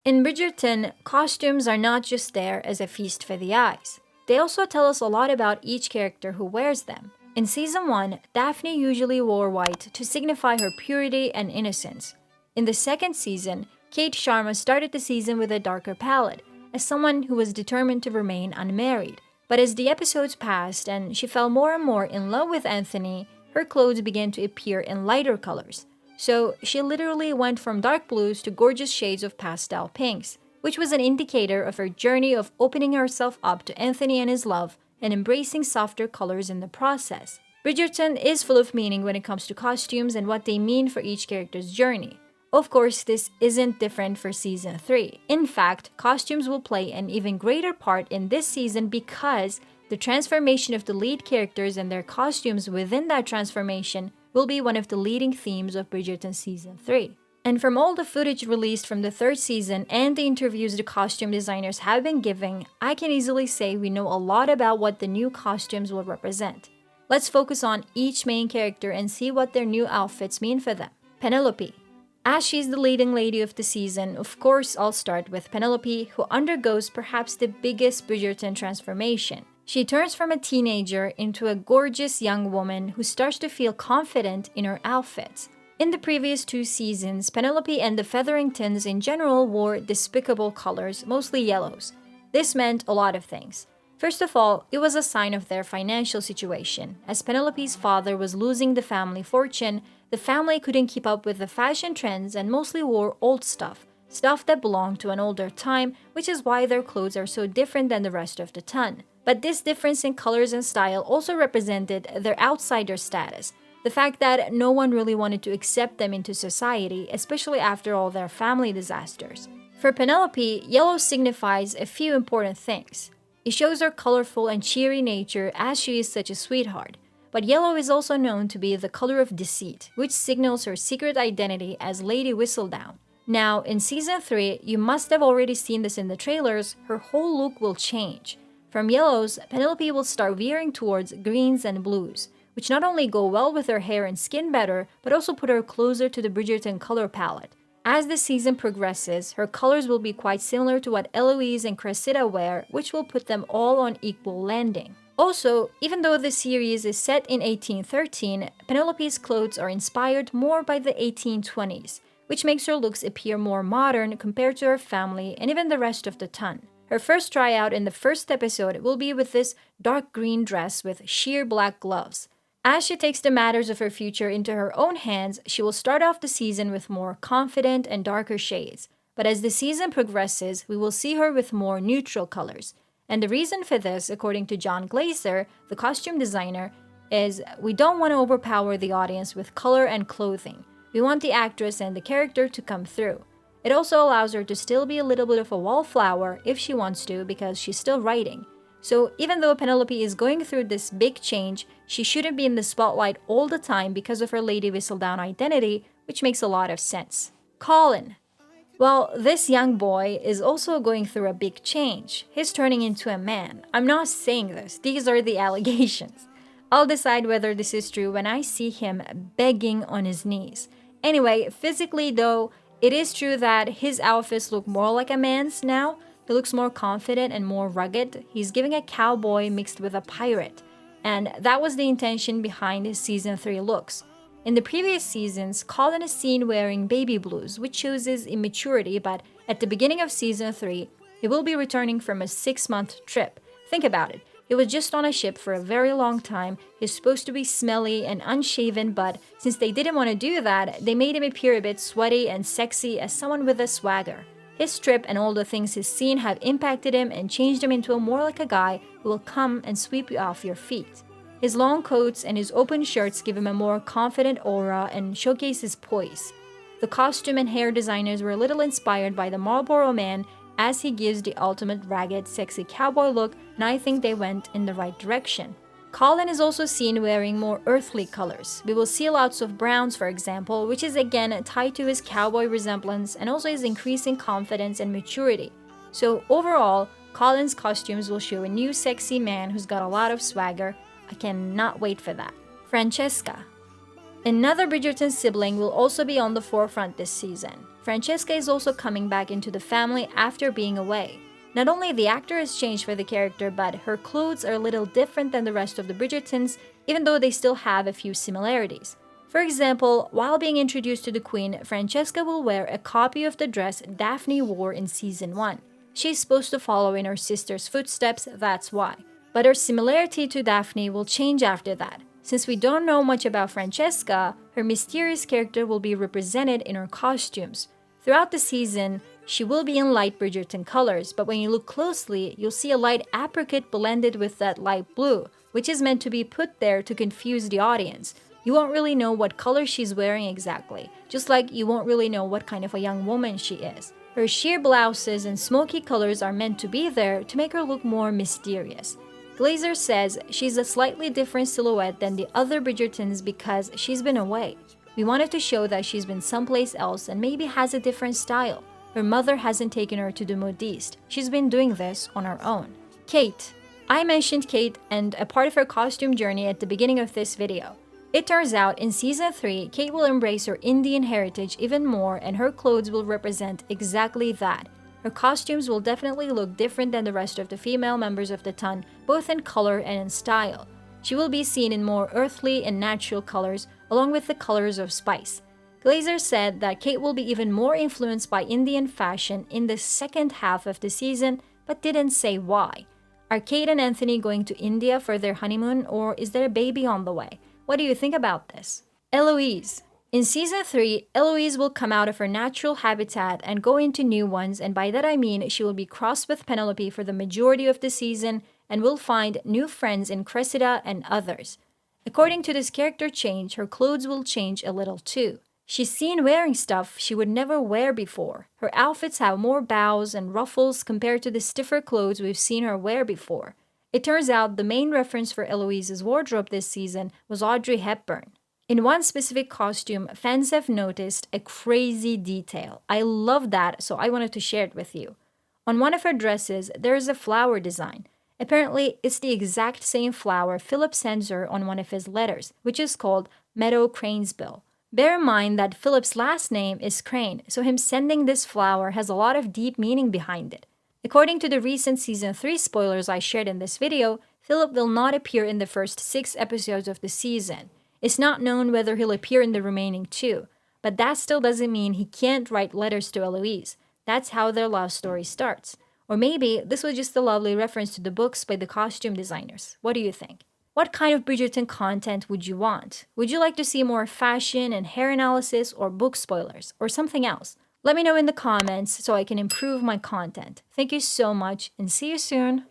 In Bridgerton, costumes are not just there as a feast for the eyes. They also tell us a lot about each character who wears them. In season 1, Daphne usually wore white to signify her purity and innocence. In the second season, Kate Sharma started the season with a darker palette, as someone who was determined to remain unmarried. But as the episodes passed and she fell more and more in love with Anthony, her clothes began to appear in lighter colors. So she literally went from dark blues to gorgeous shades of pastel pinks, which was an indicator of her journey of opening herself up to Anthony and his love and embracing softer colors in the process. Bridgerton is full of meaning when it comes to costumes and what they mean for each character's journey. Of course, this isn't different for season 3. In fact, costumes will play an even greater part in this season because the transformation of the lead characters and their costumes within that transformation will be one of the leading themes of Bridgerton season 3. And from all the footage released from the third season and the interviews the costume designers have been giving, I can easily say we know a lot about what the new costumes will represent. Let's focus on each main character and see what their new outfits mean for them. Penelope. As she's the leading lady of the season, of course I'll start with Penelope, who undergoes perhaps the biggest Bridgerton transformation. She turns from a teenager into a gorgeous young woman who starts to feel confident in her outfits. In the previous 2 seasons, Penelope and the Featheringtons in general wore despicable colors, mostly yellows. This meant a lot of things. First of all, it was a sign of their financial situation. As Penelope's father was losing the family fortune, the family couldn't keep up with the fashion trends and mostly wore old stuff that belonged to an older time, which is why their clothes are so different than the rest of the ton. But this difference in colors and style also represented their outsider status, the fact that no one really wanted to accept them into society, especially after all their family disasters. For Penelope, yellow signifies a few important things. It shows her colorful and cheery nature as she is such a sweetheart. But yellow is also known to be the color of deceit, which signals her secret identity as Lady Whistledown. Now, in season 3, you must have already seen this in the trailers, her whole look will change. From yellows, Penelope will start veering towards greens and blues, which not only go well with her hair and skin better, but also put her closer to the Bridgerton color palette. As the season progresses, her colors will be quite similar to what Eloise and Cressida wear, which will put them all on equal landing. Also, even though the series is set in 1813, Penelope's clothes are inspired more by the 1820s, which makes her looks appear more modern compared to her family and even the rest of the ton. Her first tryout in the first episode will be with this dark green dress with sheer black gloves. As she takes the matters of her future into her own hands, she will start off the season with more confident and darker shades. But as the season progresses, we will see her with more neutral colors. And the reason for this, according to John Glaser, the costume designer, is we don't want to overpower the audience with color and clothing. We want the actress and the character to come through. It also allows her to still be a little bit of a wallflower if she wants to because she's still writing. So even though Penelope is going through this big change, she shouldn't be in the spotlight all the time because of her Lady Whistledown identity, which makes a lot of sense. Colin. Well, this young boy is also going through a big change. He's turning into a man. I'm not saying this. These are the allegations. I'll decide whether this is true when I see him begging on his knees. Anyway, physically though, it is true that his outfits look more like a man's now. He looks more confident and more rugged. He's giving a cowboy mixed with a pirate. And that was the intention behind his season 3 looks. In the previous seasons, Colin is seen wearing baby blues, which shows his immaturity, but at the beginning of season 3, he will be returning from a 6-month trip. Think about it. He was just on a ship for a very long time. He's supposed to be smelly and unshaven, but since they didn't want to do that, they made him appear a bit sweaty and sexy as someone with a swagger. His trip and all the things he's seen have impacted him and changed him into more like a guy who will come and sweep you off your feet. His long coats and his open shirts give him a more confident aura and showcase his poise. The costume and hair designers were a little inspired by the Marlboro Man as he gives the ultimate ragged, sexy cowboy look, and I think they went in the right direction. Colin is also seen wearing more earthly colors. We will see lots of browns, for example, which is again tied to his cowboy resemblance and also his increasing confidence and maturity. So overall, Colin's costumes will show a new sexy man who's got a lot of swagger. I cannot wait for that. Francesca. Another Bridgerton sibling will also be on the forefront this season. Francesca is also coming back into the family after being away. Not only the actor has changed for the character, but her clothes are a little different than the rest of the Bridgertons, even though they still have a few similarities. For example, while being introduced to the Queen, Francesca will wear a copy of the dress Daphne wore in season 1. She's supposed to follow in her sister's footsteps, that's why. But her similarity to Daphne will change after that. Since we don't know much about Francesca, her mysterious character will be represented in her costumes. Throughout the season, she will be in light Bridgerton colors, but when you look closely, you'll see a light apricot blended with that light blue, which is meant to be put there to confuse the audience. You won't really know what color she's wearing exactly, just like you won't really know what kind of a young woman she is. Her sheer blouses and smoky colors are meant to be there to make her look more mysterious. Glazer says she's a slightly different silhouette than the other Bridgertons because she's been away. We wanted to show that she's been someplace else and maybe has a different style. Her mother hasn't taken her to the modiste. She's been doing this on her own. Kate. I mentioned Kate and a part of her costume journey at the beginning of this video. It turns out in season 3, Kate will embrace her Indian heritage even more and her clothes will represent exactly that. Her costumes will definitely look different than the rest of the female members of the ton, both in color and in style. She will be seen in more earthly and natural colors, along with the colors of spice. Glazer said that Kate will be even more influenced by Indian fashion in the second half of the season, but didn't say why. Are Kate and Anthony going to India for their honeymoon, or is there a baby on the way? What do you think about this? Eloise. In season 3, Eloise will come out of her natural habitat and go into new ones, and by that I mean she will be crossed with Penelope for the majority of the season and will find new friends in Cressida and others. According to this character change, her clothes will change a little too. She's seen wearing stuff she would never wear before. Her outfits have more bows and ruffles compared to the stiffer clothes we've seen her wear before. It turns out the main reference for Eloise's wardrobe this season was Audrey Hepburn. In one specific costume, fans have noticed a crazy detail. I love that, so I wanted to share it with you. On one of her dresses, there is a flower design. Apparently, it's the exact same flower Philip sends her on one of his letters, which is called Meadow Cranesbill. Bear in mind that Philip's last name is Crane, so him sending this flower has a lot of deep meaning behind it. According to the recent season 3 spoilers I shared in this video, Philip will not appear in the first 6 episodes of the season. It's not known whether he'll appear in the remaining 2, but that still doesn't mean he can't write letters to Eloise. That's how their love story starts. Or maybe this was just a lovely reference to the books by the costume designers. What do you think? What kind of Bridgerton content would you want? Would you like to see more fashion and hair analysis or book spoilers or something else? Let me know in the comments so I can improve my content. Thank you so much and see you soon!